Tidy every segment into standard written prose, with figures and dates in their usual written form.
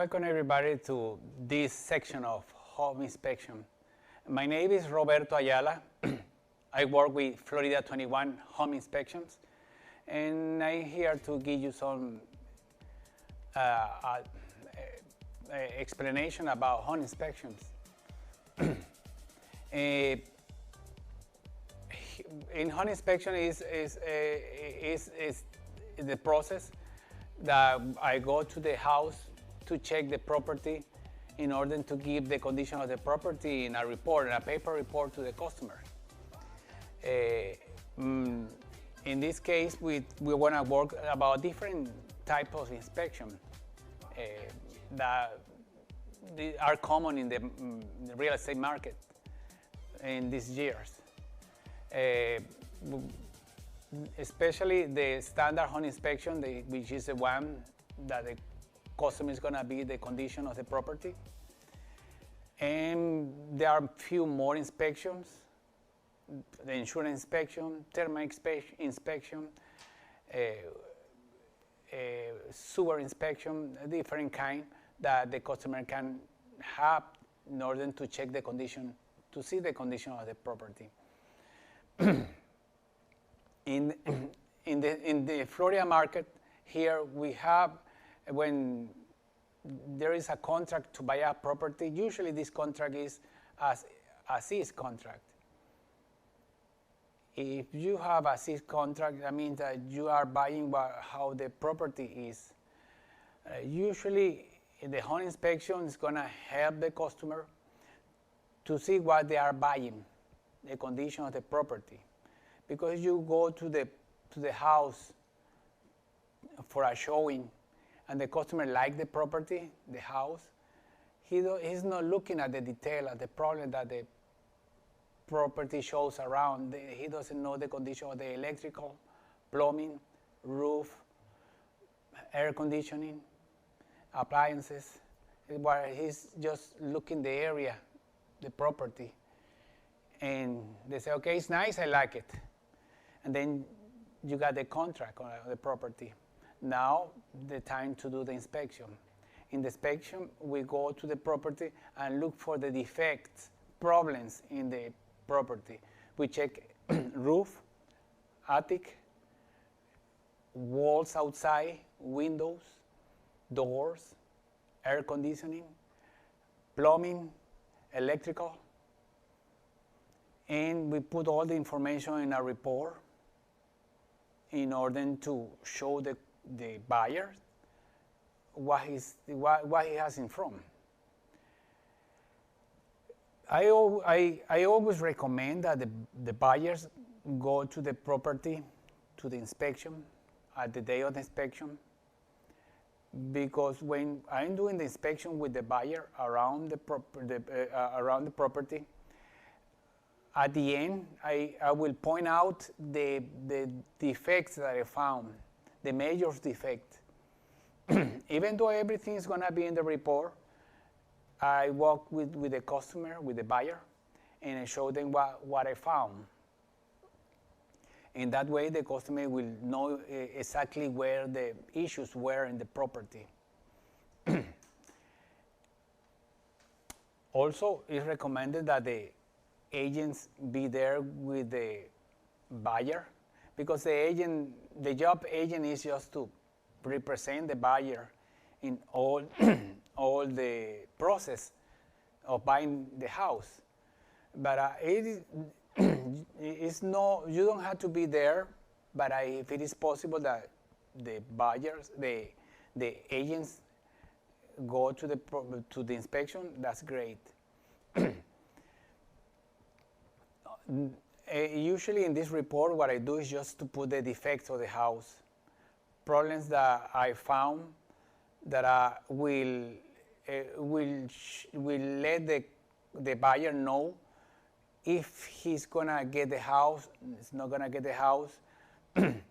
Welcome everybody to this section of home inspection. My name is Roberto Ayala. I work with Florida 21 Home Inspections, and I'm here to give you some explanation about home inspections. In home inspection is the process that I go to the house to check the property in order to give the condition of the property in a report, in a paper report to the customer. In this case, we want to work about different types of inspection that are common in the real estate market in these years. Especially the standard home inspection, which is the one that the customer is going to be the condition of the property. And there are a few more inspections: the insurance inspection, termite inspection, sewer inspection, different kind that the customer can have in order to check the condition, to see the condition of the property. In the Florida market, here we have, when there is a contract to buy a property, usually this contract is as is contract. If you have a cease contract, that means that you are buying how the property is. Usually, the home inspection is going to help the customer to see what they are buying, the condition of the property. Because you go to the house for a showing, and the customer likes the property, the house, he's not looking at the detail, at the problem that the property shows around. He doesn't know the condition of the electrical, plumbing, roof, air conditioning, appliances. He's just looking the area, the property. And they say, okay, it's nice, I like it. And then you got the contract on the property. Now, the time to do the inspection. In the inspection, we go to the property and look for the defects, problems in the property. We check roof, attic, walls outside, windows, doors, air conditioning, plumbing, electrical. And we put all the information in a report in order to show the buyer what he has in front. I always recommend that the buyers go to the property, to the inspection, at the day of the inspection, because when I'm doing the inspection with the buyer around the property, at the end, I will point out the defects that I found, the major defect. Even though everything is going to be in the report, I walk with the customer, with the buyer, and I show them what I found. In that way, the customer will know exactly where the issues were in the property. Also, it's recommended that the agents be there with the buyer, because the job agent is just to represent the buyer in all the process of buying the house. But it's no, you don't have to be there. But if it is possible that the buyers, the agents go to the inspection, that's great. Usually in this report, what I do is just to put the defects of the house, problems that I found that will let the buyer know if he's gonna get the house, it's not gonna get the house.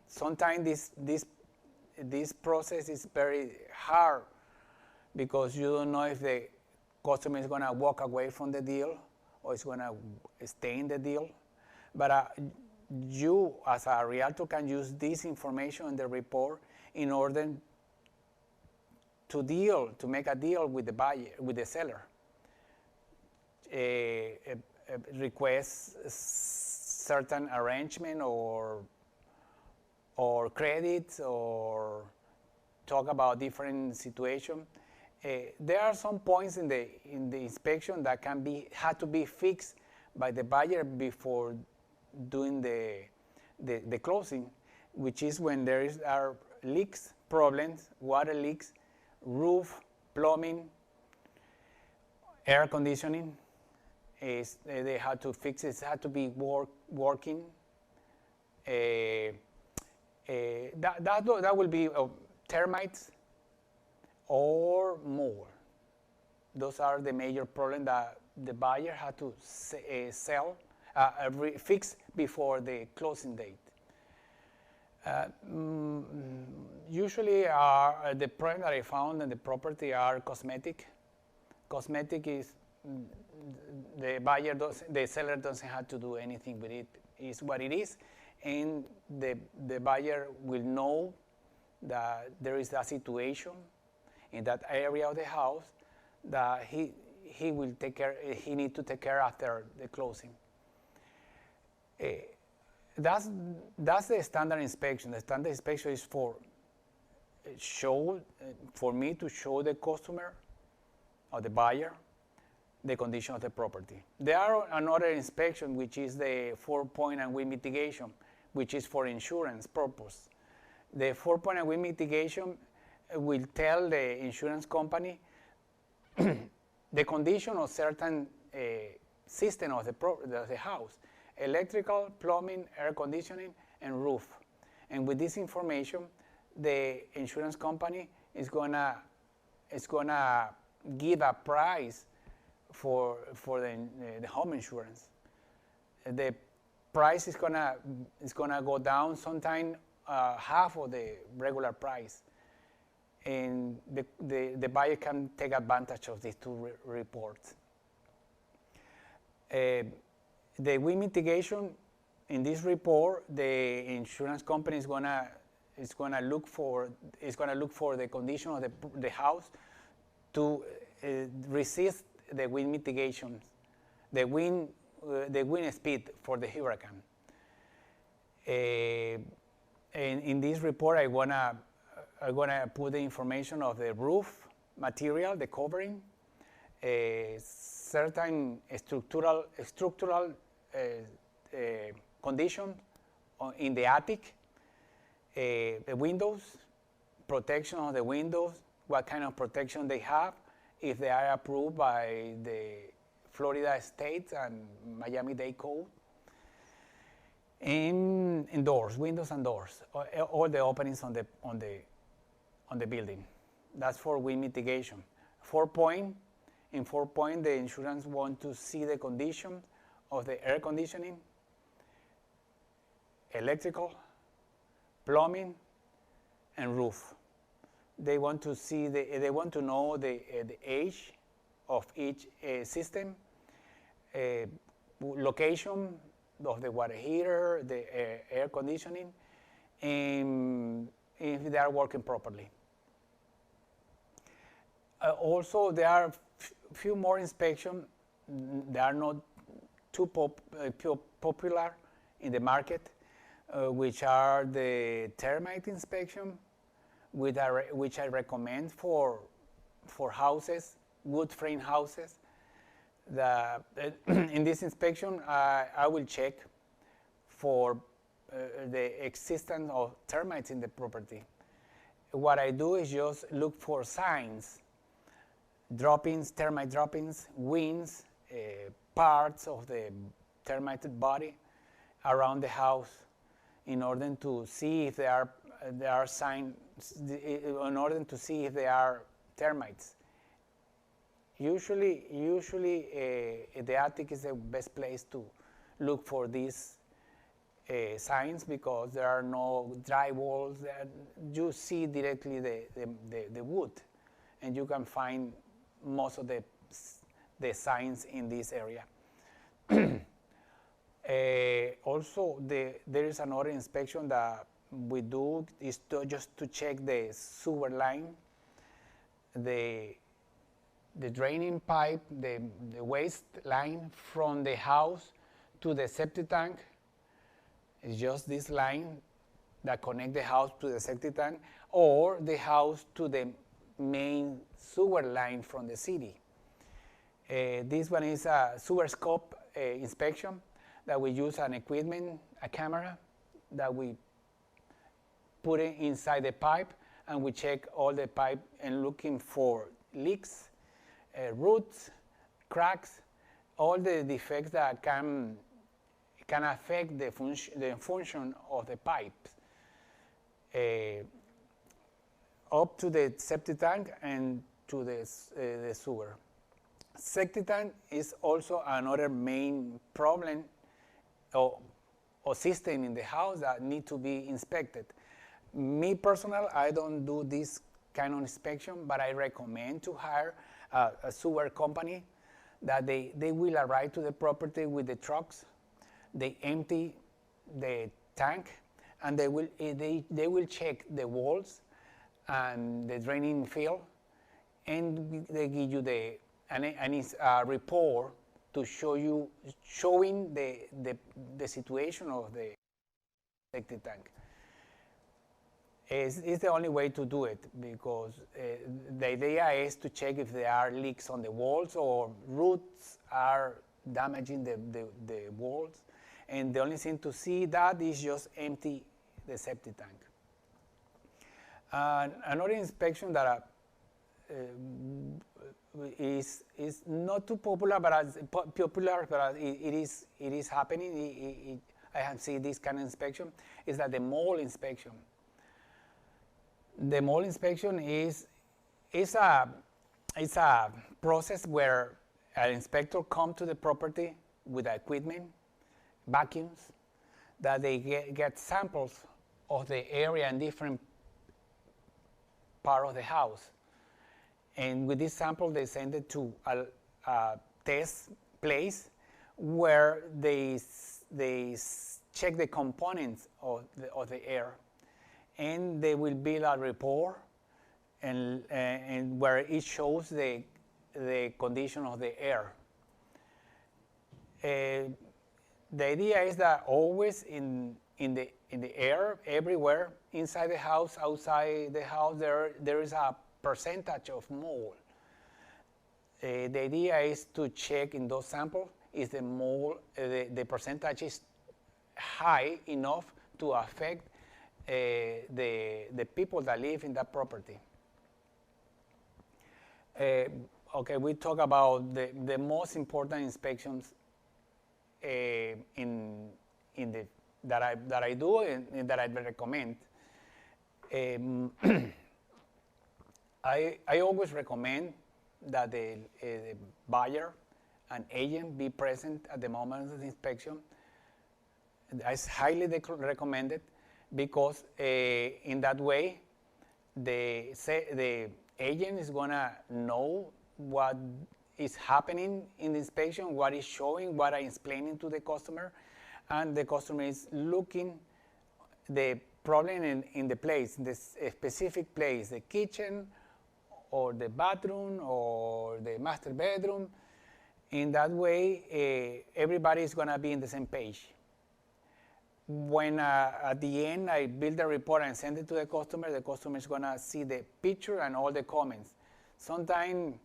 Sometimes this process is very hard because you don't know if the customer is gonna walk away from the deal or is gonna stay in the deal. But you, as a realtor, can use this information in the report in order to make a deal with the buyer, with the seller. Request certain arrangement or credits or talk about different situation. There are some points in the inspection that had to be fixed by the buyer before doing the closing, which is when are leaks, problems, water leaks, roof, plumbing, air conditioning. They had to fix it. It had to be working. That will be termites or mold. Those are the major problems that the buyer had to fix before the closing date. Usually, the problem that I found in the property are cosmetic. Cosmetic is the seller doesn't have to do anything with it. It's what it is, and the buyer will know that there is a situation in that area of the house that he will take care. He need to take care after the closing. That's the standard inspection. The standard inspection is for me to show the customer or the buyer the condition of the property. There are another inspection, which is the 4-point and wind mitigation, which is for insurance purpose. The 4-point and wind mitigation will tell the insurance company the condition of certain system of the house: electrical, plumbing, air conditioning, and roof. And with this information, the insurance company is gonna give a price for the home insurance. The price is gonna go down sometime half of the regular price, and the buyer can take advantage of these two reports. The wind mitigation, in this report, the insurance company is gonna look for the condition of the house to resist the wind mitigation, the wind speed for the hurricane. In this report, I'm gonna put the information of the roof material, the covering, certain structural condition in the attic, the windows, protection of the windows, what kind of protection they have, if they are approved by the Florida State and Miami-Dade Code, and doors, windows and doors, all the openings on the building. That's for wind mitigation. 4-point. In 4-point, the insurance want to see the condition of the air conditioning, electrical, plumbing, and roof. They want to see they want to know the age of each system, location of the water heater, the air conditioning, and if they are working properly. Also, there are few more inspections. They are not too popular in the market, which are the termite inspection, which I recommend for houses, wood frame houses. In this inspection, I will check for the existence of termites in the property. What I do is just look for signs, droppings, termite droppings, wings, parts of the termite body around the house, in order to see if there are signs, in order to see if there are termites. Usually, the attic is the best place to look for these signs, because there are no dry walls. You see directly the wood, and you can find most of the signs in this area. Also, there is another inspection that we do, is just to check the sewer line. the draining pipe, the waste line from the house to the septic tank is just this line that connects the house to the septic tank, or the house to the main sewer line from the city. This one is a sewer scope inspection that we use an equipment, a camera, that we put it inside the pipe, and we check all the pipe and looking for leaks, roots, cracks, all the defects that can affect the function of the pipes up to the septic tank and to the sewer. Septic tank is also another main problem or system in the house that need to be inspected. Me personal, I don't do this kind of inspection, but I recommend to hire a sewer company that they will arrive to the property with the trucks. They empty the tank, and they will check the walls and the draining field, and they give you a report to showing the situation of the septic tank. It's the only way to do it, because the idea is to check if there are leaks on the walls or roots are damaging the walls. And the only thing to see that is just empty the septic tank. Another inspection that is not too popular, but it is happening. I have seen this kind of inspection. Is that the mall inspection? The mall inspection is a process where an inspector comes to the property with equipment, vacuums, that they get samples of the area and different part of the house. And with this sample, they send it to a test place where they check the components of the air. And they will build a report and where it shows the condition of the air. The idea is that always in the air, everywhere, inside the house, outside the house, there is a percentage of mold. The idea is to check in those samples if the mold, the percentage is high enough to affect the people that live in that property. Okay, we talk about the most important inspections that I do and that I recommend. I always recommend that the buyer and agent be present at the moment of the inspection. It's highly recommended, because in that way, the agent is gonna know what is happening in the inspection, what is showing, what I'm explaining to the customer, and the customer is looking the problem in the place, the specific place, the kitchen, or the bathroom, or the master bedroom. In that way, everybody is gonna be in the same page. When at the end I build a report and send it to the customer is gonna see the picture and all the comments. Sometimes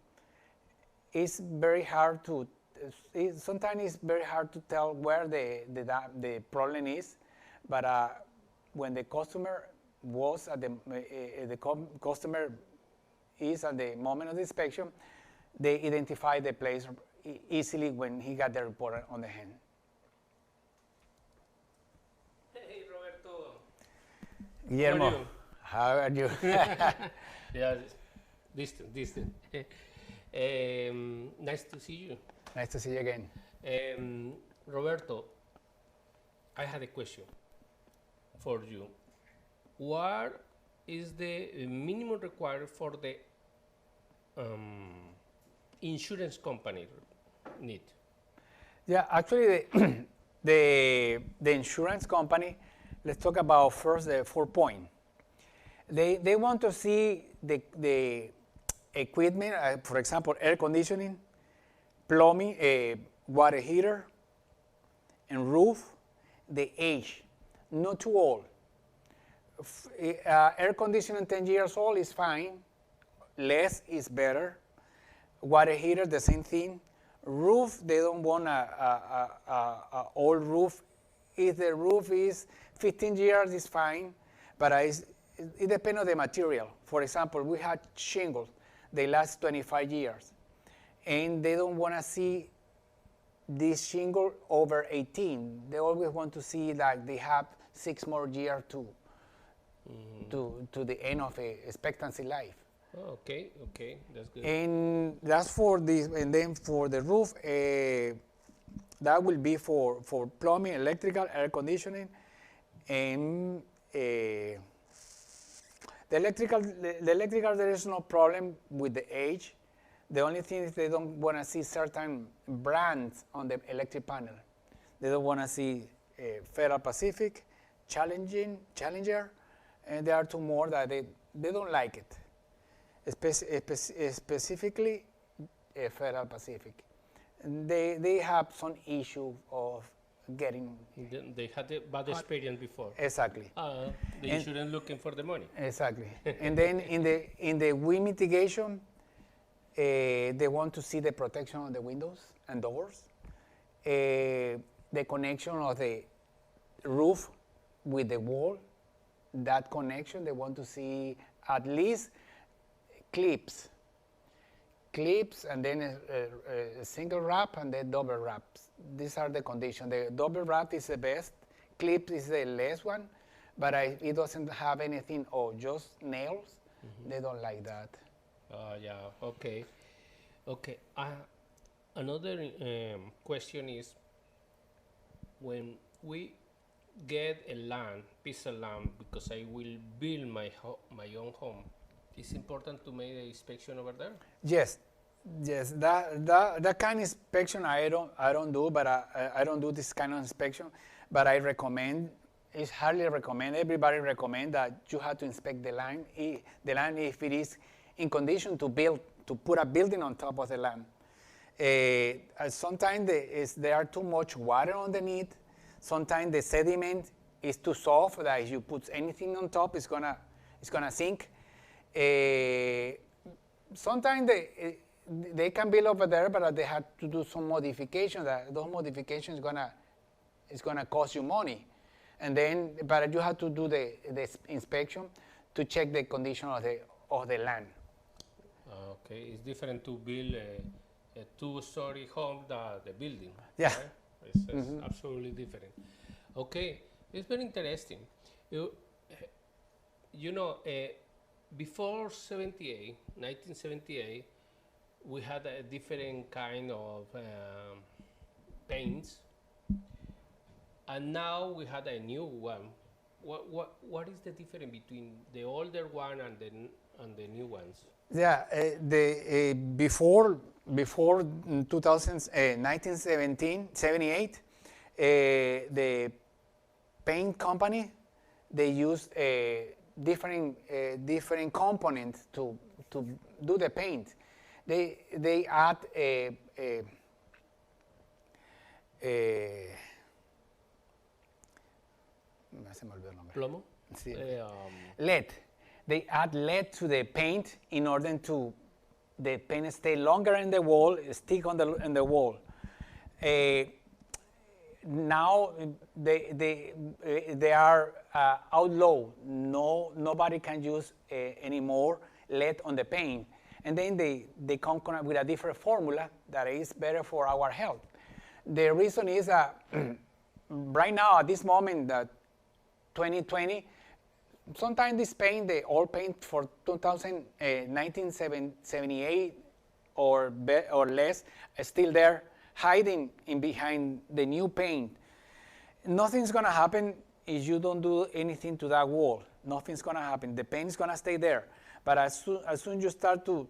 it's very hard to tell where the problem is, but when the customer was at customer is at the moment of the inspection, they identify the place easily when he got the report on the hand. Hey, Roberto. Guillermo, how are you? Yeah, distant. Nice to see you. Nice to see you again. Roberto, I had a question for you. What is the minimum required for the insurance company need? Yeah, actually, the insurance company, let's talk about first the 4 point. They want to see equipment, for example, air conditioning, plumbing, water heater, and roof, the age, not too old. Air conditioning 10 years old is fine, less is better. Water heater, the same thing. Roof, they don't want a old roof. If the roof is 15 years, it's fine, but it depends on the material. For example, we had shingles, they last 25 years, and they don't want to see this shingle over 18. They always want to see like they have 6 more years to the end of a expectancy life. Oh, okay, that's good. And that's for this, and then for the roof, that will be for plumbing, electrical, air conditioning, and the electrical, there is no problem with the age. The only thing is they don't want to see certain brands on the electric panel. They don't want to see Federal Pacific, Challenger, and there are 2 more that they don't like it. Specifically, Federal Pacific. They have some issue of getting. They had a bad experience before. Exactly. The insurance looking for the money. Exactly. And then in the wind mitigation, they want to see the protection on the windows and doors, the connection of the roof with the wall. That connection, they want to see at least clips, and then a single wrap and then double wraps. These are the conditions. The double wrap is the best. Clip is the less one, but it doesn't have anything, just nails. They don't like that. Yeah, okay. Another question is, when we get a piece of land, because I will build my own home, it's important to make the inspection over there? Yes. That kind of inspection I don't do, but I don't do this kind of inspection. But I recommend. It's hardly recommend. Everybody recommend that you have to inspect the land. The land, if it is in condition to put a building on top of the land. Sometimes there are too much water underneath. Sometimes the sediment is too soft that if you put anything on top, it's gonna sink. Sometimes they can build over there, but they have to do some modifications. Those modifications is gonna cost you money, but you have to do the inspection to check the condition of the land. Okay, it's different to build a 2-story home than the building. Yeah. Right? It's absolutely different. Okay, it's very interesting. Before 1978, we had a different kind of paints, and now we had a new one. What is the difference between the older one and the new ones? Yeah, before 1978, the paint company, they used different components to do the paint. They add Plomo? Sí. LED. They add LED to the paint in order to the paint stay longer in the wall, stick on the wall. Now they are outlawed. Nobody can use anymore LED on the paint. And then they come with a different formula that is better for our health. The reason is that right now, at this moment, 2020, sometimes this paint, the old paint for 1978 or less, is still there, hiding behind the new paint. Nothing's gonna happen if you don't do anything to that wall. Nothing's gonna happen. The paint is gonna stay there. But as soon you start to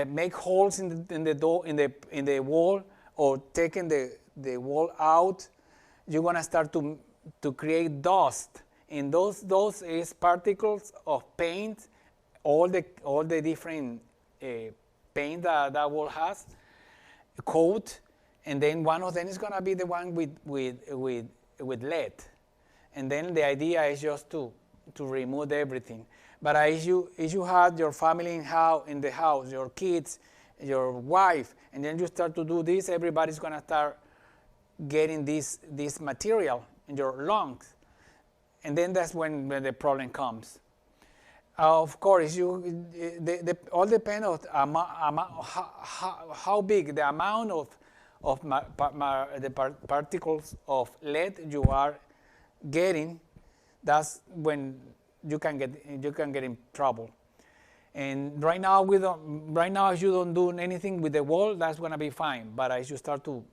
make holes in the wall, or taking the wall out, you're gonna start to create dust. And those is particles of paint, all the different paint that wall has, coat, and then one of them is gonna be the one with LED. And then the idea is just to remove everything. But if you had your family in the house, your kids, your wife, and then you start to do this, everybody's gonna start getting this material in your lungs. And then that's when the problem comes. Of course, all depends on how big the amount of the particles of lead you are getting. That's when you can get in trouble. And right now, if you don't do anything with the wall, that's gonna be fine. But as you start to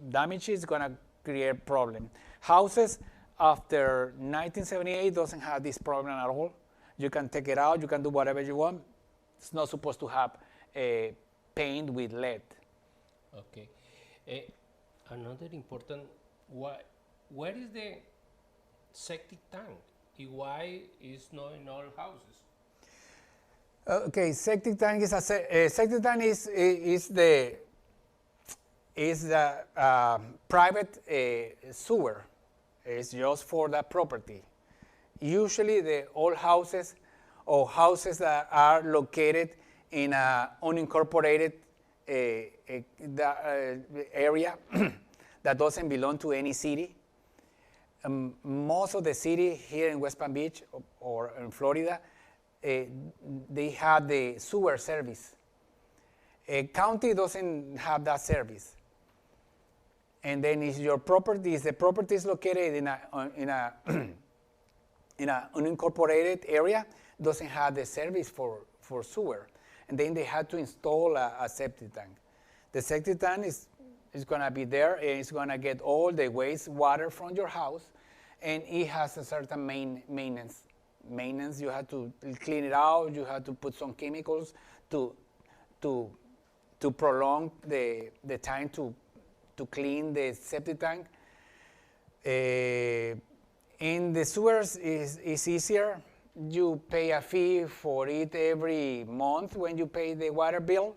damage it, it's gonna create problem. Houses after 1978 doesn't have this problem at all. You can take it out, you can do whatever you want. It's not supposed to have paint with lead. Okay. Another important, where is the septic tank? Why is not in all houses? Okay, septic tank is septic tank is the private sewer. It's just for that property. Usually, the old houses or houses that are located in an unincorporated area that doesn't belong to any city. Most of the city here in West Palm Beach or in Florida, they have the sewer service. A county doesn't have that service. And then if the property is located in a unincorporated area, doesn't have the service for sewer. And then they had to install a septic tank. The septic tank is going to be there, and it's going to get all the waste water from your house, and it has a certain maintenance. You have to clean it out, you have to put some chemicals to prolong the time to clean the septic tank. In the sewers is easier. You pay a fee for it every month when you pay the water bill,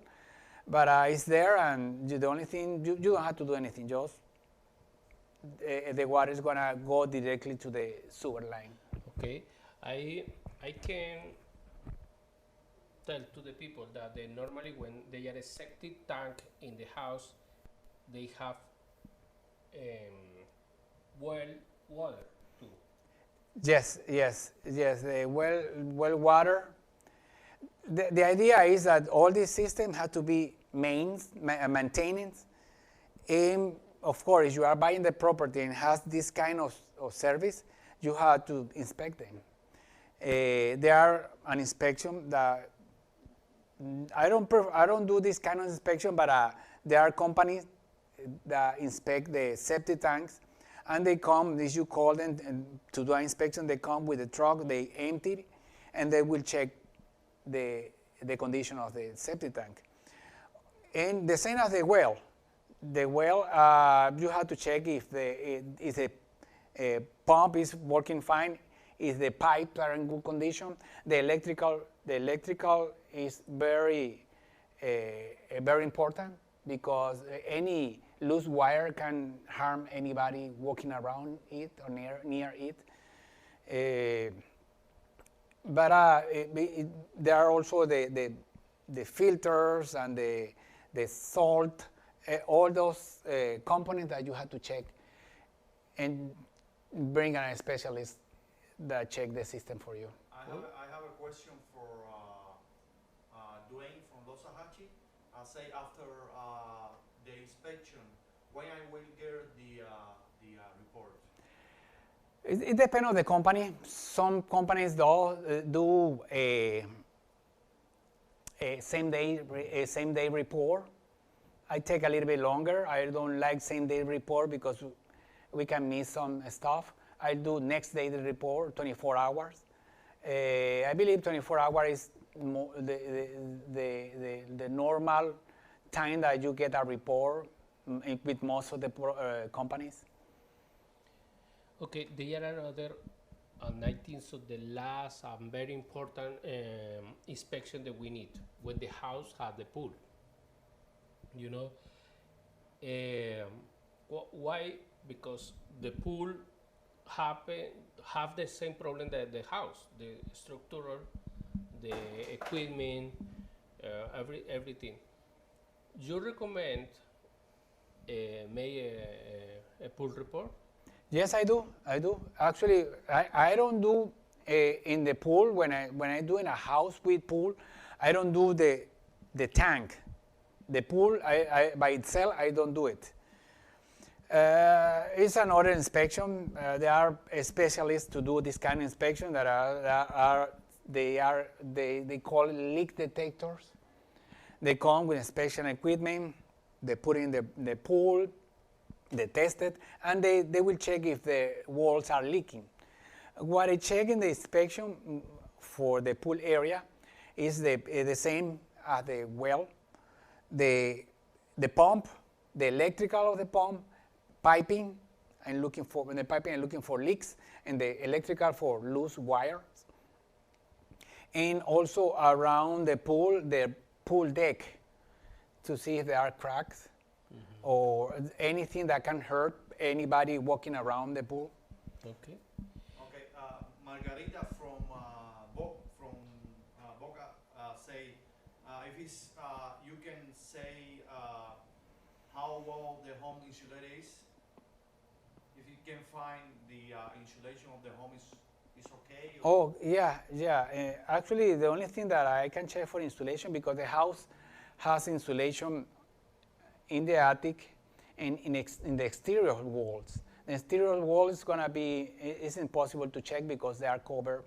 but it's there, and the only thing, you don't have to do anything, just the water is gonna go directly to the sewer line. Okay, I can tell to the people that they normally, when they are a septic tank in the house, they have well water too. Yes. The well water. The idea is that all these systems have to be maintained. And of course, if you are buying the property and has this kind of service, you have to inspect them. There are an inspection that I don't do this kind of inspection, but there are companies that inspect the septic tanks, and they come, if you call them and to do an inspection, they come with a truck, they empty it, and they will check the condition of the septic tank. And the same as the well. The well, you have to check if the pump is working fine, if the pipes are in good condition. The electrical is very important, because any loose wire can harm anybody walking around it or near it. But there are also the filters and the salt, all those components that you have to check, and bring a specialist that check the system for you. I have a question for Dwayne from Los Ahachi. Say after the inspection, when I will get the report? It depends on the company. Some companies do a same day report. I take a little bit longer. I don't like same day report because we can miss some stuff. I do next day the report, 24 hours. I believe 24 hours is the normal time that you get a report with most of the companies. Okay, there are other And I think so the last and very important inspection that we need when the house has the pool. You know, why? Because the pool have the same problem that the house, the structural, the equipment, everything. You recommend make a pool report? Yes, I do. I do. Actually, I don't do in the pool when I do in a house with pool. I don't do the tank. The pool by itself, I don't do it. It's another inspection. There are specialists to do this kind of inspection they call it leak detectors. They come with inspection equipment. They put in the pool. They test it, and they will check if the walls are leaking. What I check in the inspection for the pool area is the same as the well, the pump, the electrical of the pump, piping, and looking for leaks, and the electrical for loose wires, and also around the pool deck to see if there are cracks or anything that can hurt anybody walking around the pool. Okay. Okay, Margarita from Boca say if it's you can say how well the home insulated is. If you can find the insulation of the home is okay. Oh yeah. Actually, the only thing that I can check for insulation, because the house has insulation in the attic and in the exterior walls. The exterior wall is gonna be, it's impossible to check because they are covered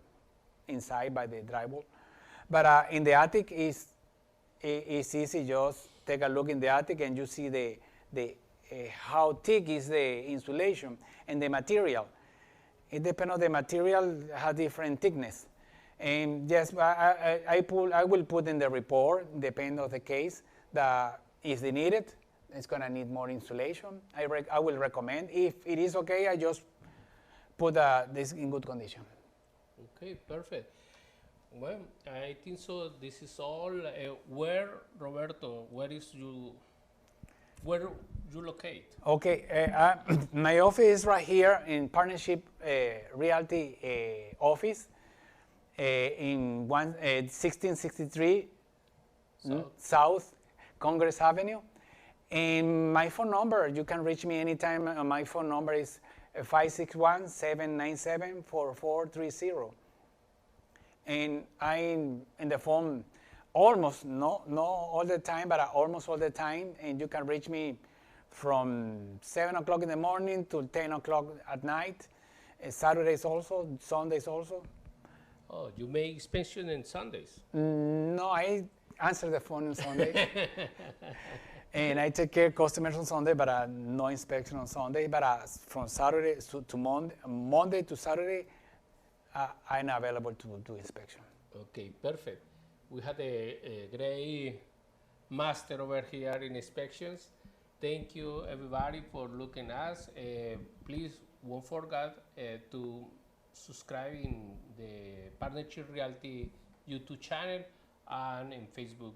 inside by the drywall. But in the attic it's easy. Just take a look in the attic and you see how thick is the insulation and the material. It depends on the material, has different thickness. And yes, I will put in the report, depending on the case, that if they need it, it's going to need more insulation. I will recommend. If it is okay, I just put this in good condition. Okay, perfect. Well, I think so. This is all. Where, Roberto? Where you locate? Okay, my office is right here in Partnership Realty office in 1663 South Congress Avenue. And my phone number, you can reach me anytime. My phone number is 561-797-4430. And I'm in the phone almost, not all the time, but almost all the time. And you can reach me from 7 o'clock in the morning to 10 o'clock at night. Saturdays also, Sundays also. Oh, you make inspection on Sundays? No, I answer the phone on Sunday. And I take care of customers on Sunday, but no inspection on Sunday. But from Saturday to Monday to Saturday, I'm available to do inspection. Okay, perfect. We had a great master over here in inspections. Thank you, everybody, for looking at us. Please don't forget to subscribe in the Partnership Realty YouTube channel and in Facebook.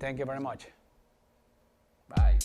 Thank you very much. Bye.